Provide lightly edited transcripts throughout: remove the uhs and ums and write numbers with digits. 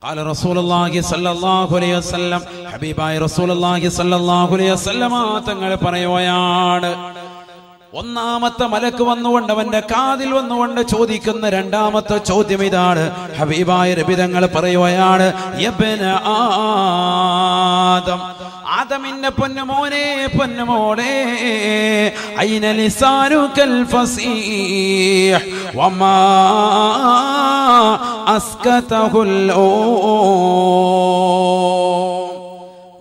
ഖാല റസൂലുള്ളാഹി സ്വല്ലല്ലാഹു അലൈഹി വസല്ലം, ഹബീബായ റസൂലുള്ളാഹി സ്വല്ലല്ലാഹു അലൈഹി വസല്ലം തങ്ങൾ പറയുകയാണ്, ഒന്നാമത്തെ മലക്ക് വന്നുകൊണ്ട് അവന്റെ കാതിൽ വന്നുകൊണ്ട് ചോദിക്കുന്ന രണ്ടാമത്തെ ചോദ്യം ഇതാണ്. ഹബീബായ നബി തങ്ങൾ പറയുകയാണ്, യബ്ന ആദം, ആദമിന്റെ പൊന്നുമോനെ പൊന്നുമോളെ, ഐന ലിസാനുകൽ ഫസീഹ് വമാ അസ്കതഹുൽ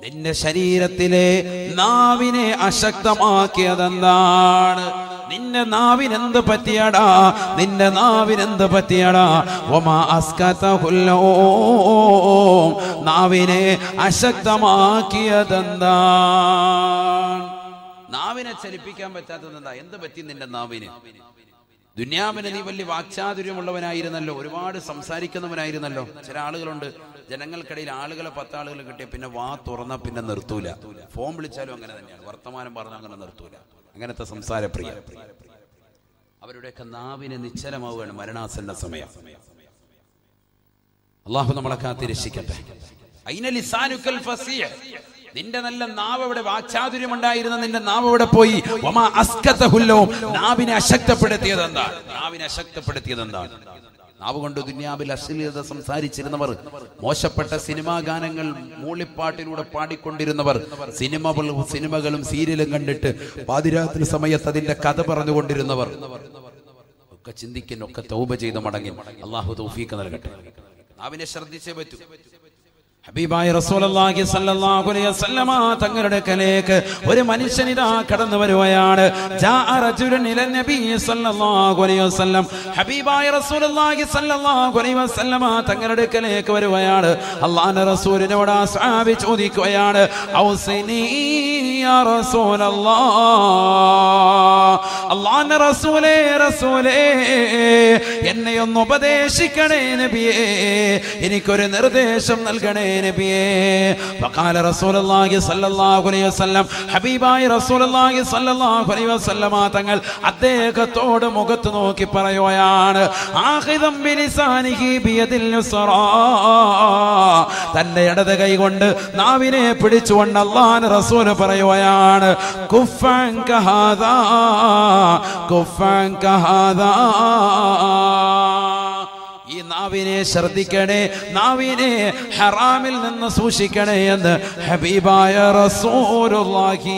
നിന്റെ ശരീരത്തിലെ നാവിനെ അശക്തമാക്കിയതെന്താണ്? നിന്റെ നാവിനെന്ത് പറ്റിയടാ? നിന്റെ നാവിനെന്ത് പറ്റിയടാ? വമാ അസ്കതഹുൽ നാവിനെ അശക്തമാക്കിയതെന്താണ്? നാവിനെ ചലിപ്പിക്കാൻ പറ്റാത്തതെന്താ? എന്ത് പറ്റി നിന്റെ നാവിന്? ദുനിയാവിന് നീ വലിയ വാക്ചാതുര്യമുള്ളവനായിരുന്നല്ലോ, ഒരുപാട് സംസാരിക്കുന്നവനായിരുന്നല്ലോ. ചില ആളുകളുണ്ട്, ജനങ്ങൾക്കിടയിൽ ആളുകളെ 10 ആളുകൾ കിട്ടിയ പിന്നെ വാ തുറന്ന പിന്നെ നിർത്തൂല. ഫോൺ വിളിച്ചാലും അങ്ങനെ തന്നെയാണ്, വർത്തമാനം പറഞ്ഞാൽ അങ്ങനെ നിർത്തൂല. അങ്ങനത്തെ സംസാരപ്രിയ. അവരുടെയൊക്കെ നാവിന് നിശ്ചലമാവുകയാണ് മരണാസന്ന സമയം. അള്ളാഹു നമ്മളെ കാത്തിരക്ഷിക്കട്ടെ. ഐന ലിസാനുകൽ ഫസീഹ്, നിന്റെ നല്ല നാവ് എവിടെ? വാക്ചാതുര്യം ഉണ്ടായിരുന്ന നിന്റെ നാവ് എവിടെ പോയി? വമാ അസ്കതഹുൽ, നാവിനെ അശക്തപ്പെടുത്തിയതെന്താണ്? നാവിനെ അശക്തപ്പെടുത്തിയതെന്താണ്? നാവ് കൊണ്ട് ദുനിയാവിൽ അശ്ലീലത സംസാരിച്ചിരുന്നവർ, മോശപ്പെട്ട സിനിമാ ഗാനങ്ങൾ മൂളിപ്പാട്ടിലൂടെ പാടിക്കൊണ്ടിരുന്നവർ, സിനിമകളും സീരിയലും കണ്ടിട്ട് പാതിരാത്രി സമയത്ത് അതിന്റെ കഥ പറഞ്ഞുകൊണ്ടിരുന്നവർ ഒക്കെ ചിന്തിക്കുന്ന, ഒക്കെ തൗബ ചെയ്ത് മടങ്ങി. അള്ളാഹു തൗഫീഖ് നൽകട്ടെ. നാവിനെ ശ്രദ്ധിച്ചേ പറ്റൂ. ഹബീബായ റസൂലുള്ളാഹി സ്വല്ലല്ലാഹു അലൈഹി വസല്ലമ തങ്ങളുടെ കലേക്ക് ഒരു മനുഷ്യൻ ഇതാ കടന്നു വരുകയാണ്. ജാഅ റജുലുൻ ഇലൻ നബി സ്വല്ലല്ലാഹു അലൈഹി വസല്ലം, ഹബീബായ റസൂലുള്ളാഹി സ്വല്ലല്ലാഹു അലൈഹി വസല്ലമ തങ്ങളുടെ കലേക്ക് വരുകയാണ്. അല്ലാഹുവിന്റെ റസൂലിനോട് ആ സ്വഹാബി ചോദിക്കുകയാണ്, ഔസിനി യാ റസൂലല്ലാഹ്, അല്ലാഹുവിന്റെ റസൂലേ എന്നെ ഒന്ന് ഉപദേശിക്കണേ നബിയേ, എനിക്കൊരു നിർദ്ദേശം നൽകണേ നബിയേ. ഫഖാല റസൂലുള്ളാഹി സ്വല്ലല്ലാഹു അലൈഹി വസല്ലം, ഹബീബായ റസൂലുള്ളാഹി സ്വല്ലല്ലാഹു അലൈഹി വസല്ലം തങ്ങൾ അദ്ദേഹത്തോട് മുഖത്ത് നോക്കി പറയുകയാണ്, ആഖിദം ബിലിസാനിഹി ബിയദിൽ യുസ്റാ, തന്റെ ഇടത് കൈ കൊണ്ട് നാവിനെ പിടിച്ചുകൊണ്ട് അല്ലാഹുവിന്റെ റസൂൽ പറയുകയാണ്, കുഫൻ കഹാദാ കുഫൻ കഹാദാ, ഈ നാവിനെ ശ്രദ്ധിക്കണേ, നാവിനെ ഹറാമിൽ നിന്ന് സൂക്ഷിക്കണേ എന്ന് ഹബീബായ റസൂലുള്ളാഹി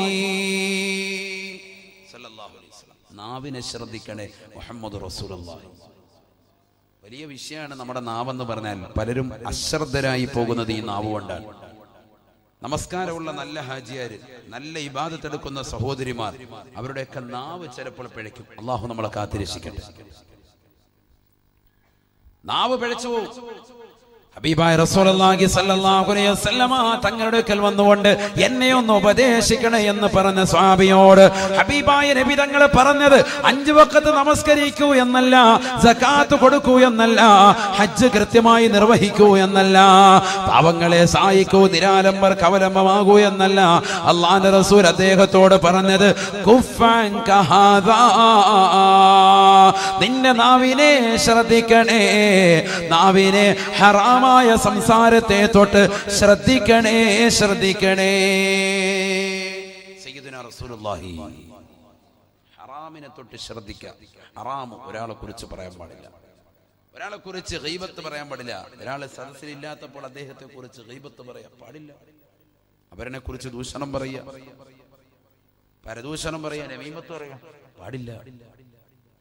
സ്വല്ലല്ലാഹു അലൈഹി വസല്ലം. നാവിനെ ശ്രദ്ധിക്കണേ മുഹമ്മദ് റസൂലുള്ളാഹി. വലിയ വിഷയമാണ് നമ്മുടെ നാവെന്ന് പറഞ്ഞാൽ. പലരും അശ്രദ്ധരായി പോകുന്നത് ഈ നാവ് കൊണ്ടാണ്. നമസ്കാരമുള്ള നല്ല ഹാജിയാര്, നല്ല ഇബാദത്ത് എടുക്കുന്ന സഹോദരിമാർ, അവരുടെയൊക്കെ നാവ് ചിലപ്പോൾ പിഴയ്ക്കും. അള്ളാഹു നമ്മളെ കാത്തിരക്ഷിക്കട്ടെ. നാവ് പിഴച്ചു പോകും. ഹബീബായ റസൂലുള്ളാഹി സ്വല്ലല്ലാഹു അലൈഹി വസല്ലമ തങ്ങളുടെ അടുക്കൽ വന്നുകൊണ്ട് എന്നെ ഒന്ന് ഉപദേശിക്കണേ എന്ന് പറഞ്ഞ സ്വഹാബിയോട് ഹബീബായ നബി തങ്ങൾ പറഞ്ഞത് 5 വഖത്ത് നമസ്കരിക്കൂ എന്നല്ല, സകാത്ത് കൊടുക്കൂ എന്നല്ല, ഹജ്ജ് കൃത്യമായി നിർവഹിക്കൂ എന്നല്ല, പാവങ്ങളെ സഹായിക്കൂ, നിരാലംബർക്ക് അവലംബമാകൂ എന്നല്ല. അല്ലാഹുവിന്റെ റസൂൽ അദ്ദേഹത്തോട് പറഞ്ഞത്, കുഫൻ കഹാദാ, നിന്റെ നാവിനെ ശ്രദ്ധിക്കണേ, നാവിനെ ഹറാമ സംസാരത്തെ തൊട്ട് ശ്രദ്ധിക്കണേ ശ്രദ്ധിക്കണേ. സയ്യിദുനാ റസൂലുള്ളാഹി ഹറാമിനെ തൊട്ട് ശ്രദ്ധിക്കുക. ഹറാം ഒരാളെ കുറിച്ച് പറയാൻ പാടില്ല, ഒരാളെ കുറിച്ച് ഗീബത്ത് പറയാൻ പാടില്ല. ഒരാളെ സദസ്സിലില്ലാത്തപ്പോൾ അദ്ദേഹത്തെ കുറിച്ച് ഗീബത്ത് പറയാൻ പാടില്ല. അവരെ കുറിച്ച് ദൂഷണം പറയുക, പരദൂഷണം പറയാൻ, നമീമത്ത് പറയാൻ പാടില്ല.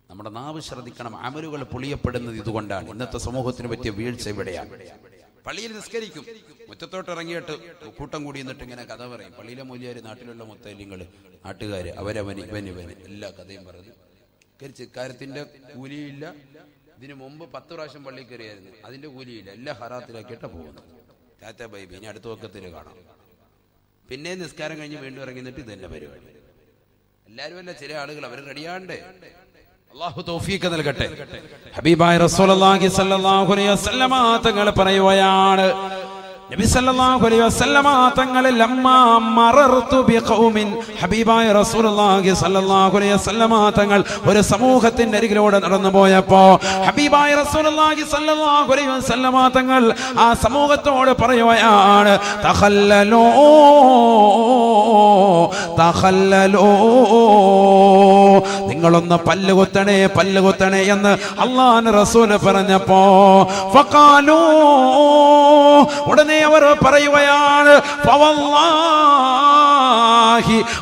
നമ്മുടെ നാവ് ശ്രദ്ധിക്കണം. അമലുകൾ പൊളിയപ്പെടുന്നത് ഇതുകൊണ്ടാണ്. ഇന്നത്തെ സമൂഹത്തിന് പറ്റിയ വീഴ്ച ഇവിടെയാണ്. പള്ളിയിൽ നിസ്കരിക്കും, മുറ്റത്തോട്ട് ഇറങ്ങിയിട്ട് കൂട്ടം കൂടി നിന്നിട്ട് ഇങ്ങനെ കഥ പറയും. പള്ളിയിലെ മൂല്യര്, നാട്ടിലുള്ള മുത്തല്ലിങ്ങൾ, നാട്ടുകാര്, അവരവന് ഇവന് എല്ലാ കഥയും പറഞ്ഞു കരിച്ച്. കാര്യത്തിന്റെ കൂലിയില്ല. ഇതിനു മുമ്പ് 10 പ്രാവശ്യം പള്ളി കയറിയായിരുന്നു, അതിന്റെ കൂലിയില്ല. എല്ലാം ഹറാത്തിലാക്കിയിട്ടാണ് പോകുന്നത്. ടാറ്റ ബൈബി, ഇനി അടുത്ത വക്കത്തിൽ കാണാം. പിന്നെ നിസ്കാരം കഴിഞ്ഞ് വീണ്ടും ഇറങ്ങി നിന്നിട്ട് ഇത് തന്നെ പരിപാടി. എല്ലാവരും അല്ല, ചില ആളുകൾ അവർ റെഡിയാണ്ടേ. അല്ലാഹു തൗഫീഖ് നൽകട്ടെ. ഹബീബായ റസൂലുള്ളാഹി സ്വല്ലല്ലാഹു അലൈഹി വസല്ലമ തങ്ങൾ പറയുകയാണ്, നബി സല്ലല്ലാഹു അലൈഹി വസല്ലമ തങ്ങളെ ലമ്മാ മറർതു ബിഖൗമിൻ ഹബീബായ റസൂലുള്ളാഹി സല്ലല്ലാഹു അലൈഹി വസല്ലമ തങ്ങൾ ഒരു സമൂഹത്തിന്റെ അരികിലൂടെ നടന്നു പോയപ്പോ ഹബീബായ റസൂലുള്ളാഹി സല്ലല്ലാഹു അലൈഹി വസല്ലമ തങ്ങൾ ആ സമൂഹത്തോട് പറയുകയാണ് തഖല്ലലൂ തഖല്ലലൂ നിങ്ങളൊന്ന് പല്ലുകുത്തണേ എന്ന് അല്ലാഹുവിന്റെ റസൂൽ പറഞ്ഞപ്പോ ഫഖാലൂ ഉടനെ അവർ പറയുകയാണ് ഫവല്ലാഹി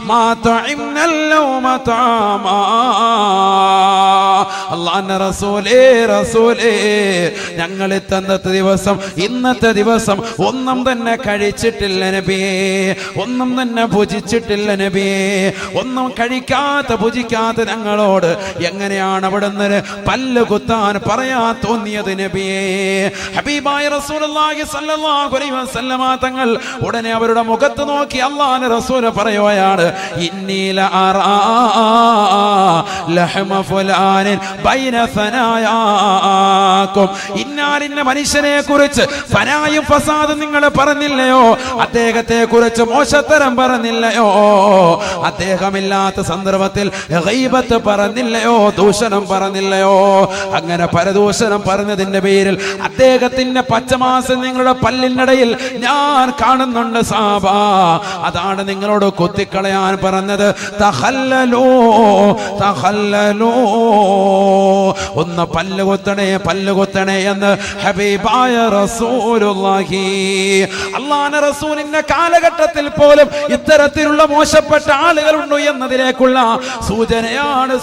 മാ തഇംനൽ ലൗമ തആമാ അല്ലാഹുവിന്റെ റസൂലേ ഞങ്ങൾ ഇന്നത്തെ ദിവസം ഒന്നും തന്നെ കഴിച്ചിട്ടില്ല നബിയേ, ഒന്നും തന്നെ ഭുജിച്ചിട്ടില്ല നബിയേ. ഒന്നും കഴിക്കാത്ത ഭുജിക്കാത്ത ഞങ്ങളോട് എങ്ങനെയാണ് അവിടുന്ന് പല്ല് കുത്താൻ പറയാ തോന്നിയത് നബിയേ? ഹബീബായ റസൂലുള്ളാഹി സ്വല്ലല്ലാഹു അലൈഹി വസല്ലമ തങ്ങൾ ഉടനെ അവരുടെ മുഖത്ത് നോക്കി അല്ലാഹുവിന്റെ റസൂൽ പറയുകയാണ് ഇന്നീല അറാ ലഹമ ഫുലാനിൻ ബൈന സനായാകും. ഇന്നാലിന്ന മനുഷ്യനെ കുറിച്ച് ഫനായും ഫസാദും നിങ്ങൾ പറഞ്ഞില്ലയോ? അദ്ദേഹത്തെ കുറിച്ച് മോശത്തരം പറഞ്ഞില്ലയോ? അദ്ദേഹമില്ലാത്ത സന്ദർഭത്തിൽ ഗൈബത്ത് പറഞ്ഞില്ലയോ? ദൂഷണം പറഞ്ഞില്ലയോ? അങ്ങനെ പരദൂഷണം പറഞ്ഞതിന്റെ പേരിൽ അദ്ദേഹത്തിന്റെ പച്ചമാസം നിങ്ങളുടെ പല്ലിനിടയിൽ ഞാൻ കാണുന്നുണ്ട് സാബ. അതാണ് നിങ്ങളോട് കുത്തിക്കളയാൻ പറഞ്ഞത്. തഖല്ലലൂ ഒന്ന് പല്ലുകുത്തണേ എന്ന് ഹബീബായ റസൂലുള്ളാഹി. അല്ലാഹുവിന്റെ റസൂലിന്റെ കാലഘട്ടത്തിൽ പോലും ഇത്തരത്തിലുള്ള മോശപ്പെട്ട ആളുകളുണ്ട് എന്നതിലേക്കുള്ള സൂചനയാണ്.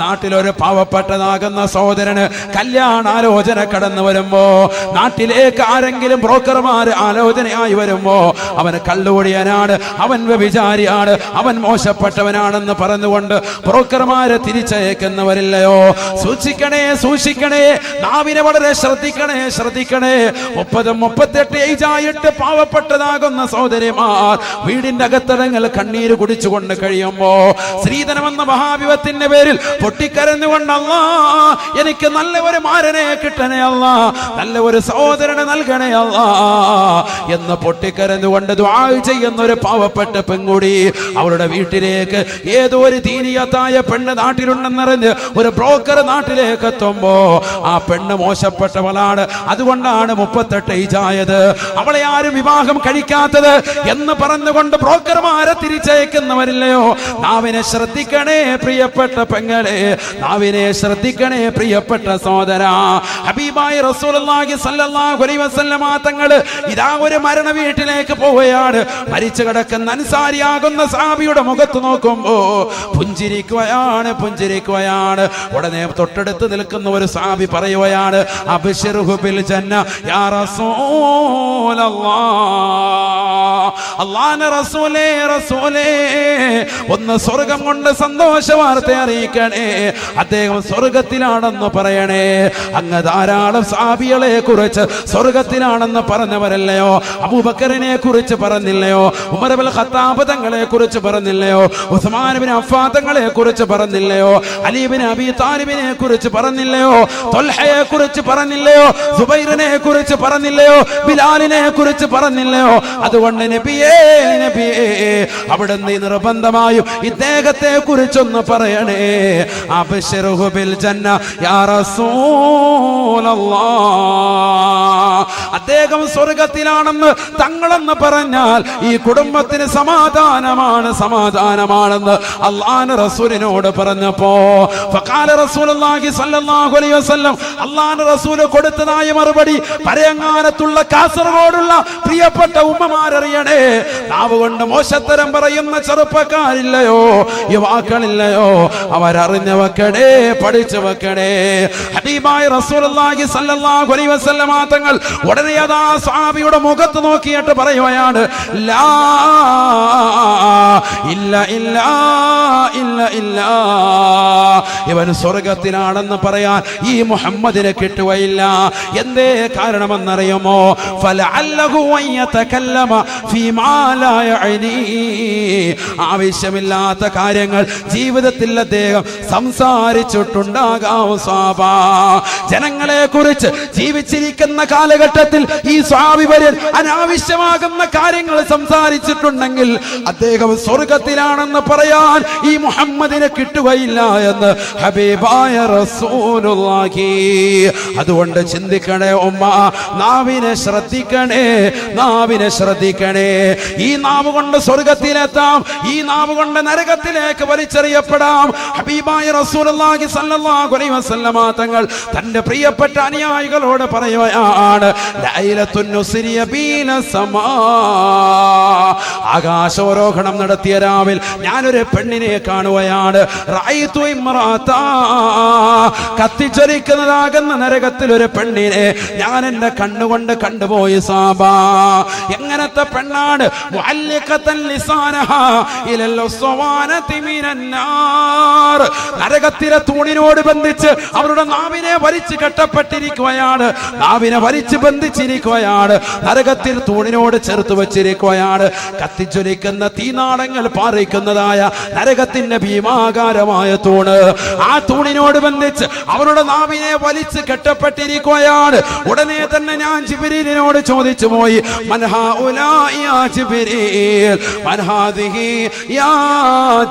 നാട്ടിലൊരു പാവപ്പെട്ടതാകുന്ന സഹോദരന് കല്യാണാലോചന കടന്നു വരുമ്പോ, നാട്ടിലേക്ക് ആരെങ്കിലും ബ്രോക്കർമാർ ആലോചനയായി വരുമ്പോ അവന് കള്ളുകുടിയനാണ്, അവൻ വ്യഭിചാരിയാണ്, അവൻ മോശപ്പെട്ടവനാണെന്ന് പറഞ്ഞുകൊണ്ട് ബ്രോക്കർമാരെ തിരിച്ചയക്കുന്നവരില്ലയോ? സൂക്ഷിക്കണേ, നാവിനെ വളരെ ശ്രദ്ധിക്കണേ. 30-38 ഏജായിട്ട് പാവപ്പെട്ടതാകുന്ന സഹോദരിമാർ വീടിന്റെ അകത്തടങ്ങൾ കണ്ണീര് കുടിച്ചുകൊണ്ട് കഴിയുമ്പോ ശ്രീധനമെന്ന മഹാവിപത്തിന്റെ പേരിൽ പൊട്ടിക്കരഞ്ഞുകൊണ്ട് അല്ലാ എനിക്ക് നല്ല ഒരു മാരനെ കിട്ടണേ അല്ലാ, നല്ല ഒരു സഹോദരനെ നൽകണേ അല്ലാ എന്ന് പൊട്ടിക്കരഞ്ഞുകൊണ്ട് ദുആ ചെയ്യുന്ന ഒരു പാവപ്പെട്ട പെൺകുടി അവരുടെ വീട്ടിലേക്ക് ഏതോ ഒരു ദീനിയത്തായ പെണ്ണ് നാട്ടിലുണ്ടെന്നറിഞ്ഞ് ഒരു ബ്രോക്കർ നാട്ടിലേക്ക് എത്തുമ്പോ ആ പെണ്ണ് മോശപ്പെട്ടവളാണ്, അതുകൊണ്ടാണ് 38 ഏജായത്, അവളെ ആരും വിവാഹം കഴിക്കാത്തത് എന്ന് പറഞ്ഞുകൊണ്ട് ബ്രോക്കർമാരെ തിരിച്ചയക്കുന്നവരില്ലയോ? നാവിനെ ശ്രദ്ധിക്കണേ പ്രിയപ്പെട്ട പെങ്ങളെ, നാവിനെ ശ്രദ്ധിക്കണേ പ്രിയപ്പെട്ട സഹോദര. ഹബീബായ റസൂലുള്ളാഹി സ്വല്ലല്ലാഹു അലൈഹി വസല്ലമ തങ്ങൾ ഇതാ ഒരു മരണ വീട്ടിലേക്ക് പോവുകയാണ്. മരിച്ചു കിടക്കുന്ന അൻസാരിയാകുന്ന സഹാബിയുടെ മുഖത്ത് നോക്കുമ്പോ പുഞ്ചിരിക്കുകയാണ്. ഉടനെ തൊട്ടടുത്ത് നിൽക്കുന്ന ഒരു സഹാബി പറയുകയാണ് അബ്ശിറുഹു ബിൽ ജന്ന യാ റസൂലല്ലാഹ്. അല്ലാഹുവിന്റെ റസൂലേ ഒന്ന് സ്വർഗം കൊണ്ട് സന്തോഷ വാർത്ത അറിയിക്കണേ, അദ്ദേഹം സ്വർഗത്തിലാണെന്ന് പറയണേ. അങ്ങ് ധാരാളം സഹാബികളെ കുറിച്ച് സ്വർഗത്തിലാണെന്ന് പറഞ്ഞവരല്ലയോ? അബൂബക്കറിനെ കുറിച്ച് പറഞ്ഞില്ലയോ? ഉമർ ഇബ്നുൽ ഖത്താബ് തങ്ങളെ കുറിച്ച് പറഞ്ഞില്ലയോ? ഉസ്മാൻ ഇബ്നു അഫ്ഫാൻ തങ്ങളെ കുറിച്ച് പറഞ്ഞില്ലയോ? അലി ഇബ്നു അബീ താലിബിനെ കുറിച്ച് പറഞ്ഞില്ലയോ? ത്വൽഹയെ കുറിച്ച് പറഞ്ഞില്ലയോ? സുബൈറിനെ കുറിച്ച് പറഞ്ഞില്ലയോ? ബിലാലിനെ കുറിച്ച് പറഞ്ഞില്ലയോ? അതുകൊണ്ട് നബിയേ അവിടുന്ന് നിർബന്ധമായും ഇദ്ദേഹത്തെ കുറിച്ചൊന്ന് പറയണേ. അബ്ശിറുഹു ബിൽ ജന്ന യാ റസൂലല്ലാഹ്. അദ്ദേഹം സ്വർഗത്തിലാണെന്ന് തങ്ങളെന്ന് പറഞ്ഞാൽ ഈ കുടുംബത്തിന് സമാധാനമാണെന്ന് അല്ലാഹുവിന്റെ റസൂലിനോട് പറഞ്ഞപ്പോ ഫഖാല റസൂലുള്ളാഹി സ്വല്ലല്ലാഹു അലൈഹി വസല്ലം അല്ലാഹുവിന്റെ റസൂൽ കൊടുത്തതായ മറുപടി പരയങ്ങാനത്തുള്ള കാസർഗോഡുള്ള പ്രിയപ്പെട്ട ഉമ്മമാരറിയണേ. നാവ് കൊണ്ട് മോശത്തരം പറയുന്ന ചെറുപ്പക്കാരില്ലയോ, യുവാക്കളില്ലയോ? അവരറിഞ്ഞു വെക്കണേ, പഠിച്ചു വെക്കണേ. ഹബീബായ റസൂലുള്ളാഹി സ്വല്ലല്ലാഹു അലൈഹി വസല്ലം തങ്ങൾ ഉടനെ അതാ സ്വഹാബിയുടെ മുഖത്ത് നോക്കിയിട്ട് പറയുകയാണ് ലാ ഇല്ല ഇവൻ സ്വർഗത്തിലാണെന്ന് പറയാൻ ഈ മുഹമ്മദിനെ കിട്ടുകയില്ല. എന്തേ കാരണമെന്നറിയുമോ? ഫലഅല്ലഹു യതകല്ലമ ഫീമാ ലാ യഅനി. ആവശ്യമില്ലാത്ത കാര്യങ്ങൾ ജീവിതത്തിൽ അദ്ദേഹം സംസാരിച്ചിട്ടുണ്ടാകാം. ജനങ്ങളെ കുറിച്ച് ജീവിച്ചിരിക്കുന്ന കാലഘട്ടത്തിൽ അപകടത്തിൽ ഈ സ്വഹാബി വര്യൻ അനാവശ്യമാകുന്ന കാര്യങ്ങൾ സംസാരിച്ചിട്ടുണ്ടെങ്കിൽ അദ്ദേഹം സ്വർഗത്തിലാണെന്ന് പറയാൻ ഈ മുഹമ്മദിനെ കിട്ടുകയില്ല എന്ന് ഹബീബായ റസൂലുള്ളാഹി. അതുകൊണ്ട് ചിന്തിക്കണേ ഉമ്മ, നാവിനെ ശ്രദ്ധിക്കണേ, നാവിനെ ശ്രദ്ധിക്കണേ. ഈ നാവ് കൊണ്ട് സ്വർഗത്തിലെത്താം, ഈ നാവ് കൊണ്ട് നരകത്തിലേക്ക് വലിച്ചെറിയപ്പെടാം. ഹബീബായ റസൂലുള്ളാഹി സ്വല്ലല്ലാഹു അലൈഹി വസല്ലമ തങ്ങൾ തന്റെ പ്രിയപ്പെട്ട അനുയായികളോട് പറയുകയാണ്, ലൈലത്തുൻ നുസ്രിയ ബീന സമാ, ആകാശാരോഹണം നടത്തിയ രാവിൽ ഞാനൊരു പെണ്ണിനെ കാണുകയാണ്. റഅയ്തു ഇംറാതാ, കത്തിച്ചൊരിക്കുന്നതാകുന്ന നരകത്തിൽ ഒരു പെണ്ണിനെ ഞാൻ എന്റെ കണ്ണുകൊണ്ട് കണ്ടുപോയി. സാബാ, എങ്ങനത്തെ പെണ്ണാണ്? മുഅല്ലിഖതൻ ലിസാനഹാ ഇലൽ ഉസ്വാനതി മിനന്നാർ, നരകത്തിലെ തൂണിനോട് ബന്ധിച്ച് അവരുടെ നാവിനെ വലിച്ചു കെട്ടപ്പെട്ടിരിക്കുകയാണ്, നാവിനെ വലിച്ചു ബന്ധിച്ചിരിക്കുകയാണ്, നരകത്തിൽ തൂണിനോട് ചേർത്ത് വെച്ചിരിക്കുകയാണ്. കത്തിച്ചൊലിക്കുന്ന തീനാളങ്ങൾ പാറിക്കുന്നതായ നരകത്തിന്റെ ഭീമാകാരമായ തൂണ്, ആ തൂണിനോട് ബന്ധിച്ച് അവരുടെ നാവിനെ വലിച്ചു കെട്ടപ്പെട്ടിരിക്കുകയാണ്. ഉടനെ തന്നെ ഞാൻ ജിബ്രീലിനോട് ചോദിച്ചു പോയി, മൻ ഹൗലാഇ യാ ജിബ്രീൽ, മൻ ഹാദിഹി യാ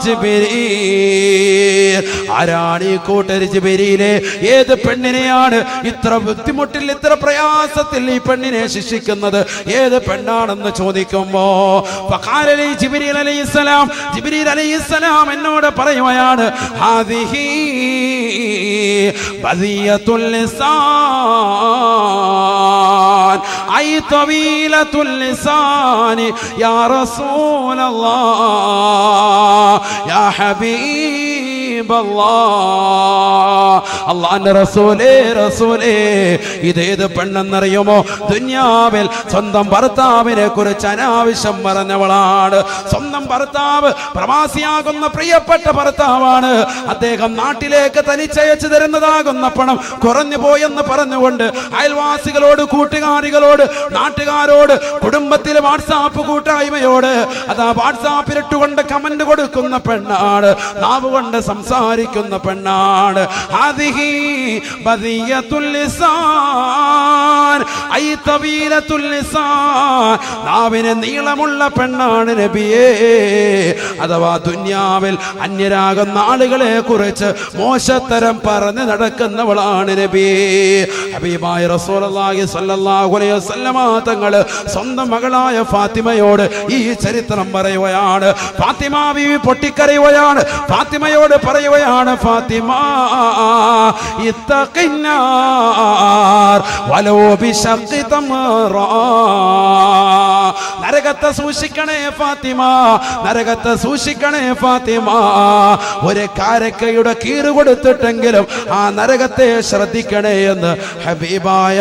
ജിബ്രീൽ, ആരാണ് ഈ കൂട്ടർ ജിബ്രീലേ? ഏത് പെണ്ണിനെയാണ് ഇത്ര ബുദ്ധിമുട്ടിൽ ഇത്ര പ്രയാസത്തിൽ ഈ പെണ്ണിനെ ശിക്ഷിക്കുന്നത്? ഏത് പെണ്ണാണെന്ന് ചോദിക്കുമ്പോ ഫഖാല ലി ജിബ്രീൽ അലൈഹിസ്സലാം, ജിബ്രീൽ അലൈഹിസ്സലാം എന്നോട് പറയുകയാണ്, ഹാദിഹി ബദിയത്തുൽ ലിസാൻ ഐ തവീലത്തുൽ ലിസാൻ യാ റസൂലല്ലാഹ് യാ ഹബീബല്ലാഹ്. അല്ലാഹുവിന്റെ റസൂലേ, റസൂലേ, ഇതേത് പെണ്ണെന്നറിയുമോ? ദുനിയാവിൽ സ്വന്തം ഭർത്താവിനെ കുറിച്ച് അനാവശ്യം പറഞ്ഞവളാണ്. സ്വന്തം ഭർത്താവ് പ്രവാസിയാകുന്ന പ്രിയപ്പെട്ട ഭർത്താവാണ്. അദ്ദേഹം നാട്ടിലേക്ക് തനിച്ചയച്ചു തരുന്നതാകുന്ന പണം കുറഞ്ഞു പോയെന്ന് പറഞ്ഞുകൊണ്ട് അയൽവാസികളോട്, കൂട്ടുകാരികളോട്, നാട്ടുകാരോട്, കുടുംബത്തിലെ വാട്സാപ്പ് കൂട്ടായ്മയോട് അതാ വാട്സാപ്പിലിട്ടുകൊണ്ട് കമന്റ് കൊടുക്കുന്ന പെണ്ണാണ്, നാവ് കൊണ്ട് സംസാരിക്കുന്ന പെണ്ണാണ്. ഹാദിഹി ബദിയത്തുൽ ലിസാൻ ഐ തവീലത്തുൽ ലിസാൻ, നാവിന് നീളമുള്ള പെണ്ണാണ് നബിയേ. അഥവാ ദുനിയാവിൽ അന്യരാകുന്ന ആളുകളെ കുറിച്ച് മോശത്തരം പറഞ്ഞ് നടക്കുന്നവളാണ് നബിയേ. ഹബീബായ റസൂലുള്ളാഹി സ്വല്ലല്ലാഹു അലൈഹി വസല്ലമ തങ്ങൾ സ്വന്തം മകളായ ഫാത്തിമയോട് ഈ ചരിത്രം പറയുകയാണ്. ഫാത്തിമ ബീവി പൊട്ടിക്കരയുകയാണ്. ഫാത്തിമയോട് പറയുകയാണ്, ഫാത്തിമ ഇത്തഖിന്നാർ വലോ ബിശഖി തംറ, നരകത്തെ സൂക്ഷിക്കണേ ഫാത്തിമ, നരകത്തെ സൂക്ഷിക്കണേ ഫാത്തിമ. ഒരു കാരക്കയുടെ കീറ് കൊടുത്തിട്ടെങ്കിലും ആ നരകത്തെ ശ്രദ്ധിക്കണേ എന്ന് ഹബീബായ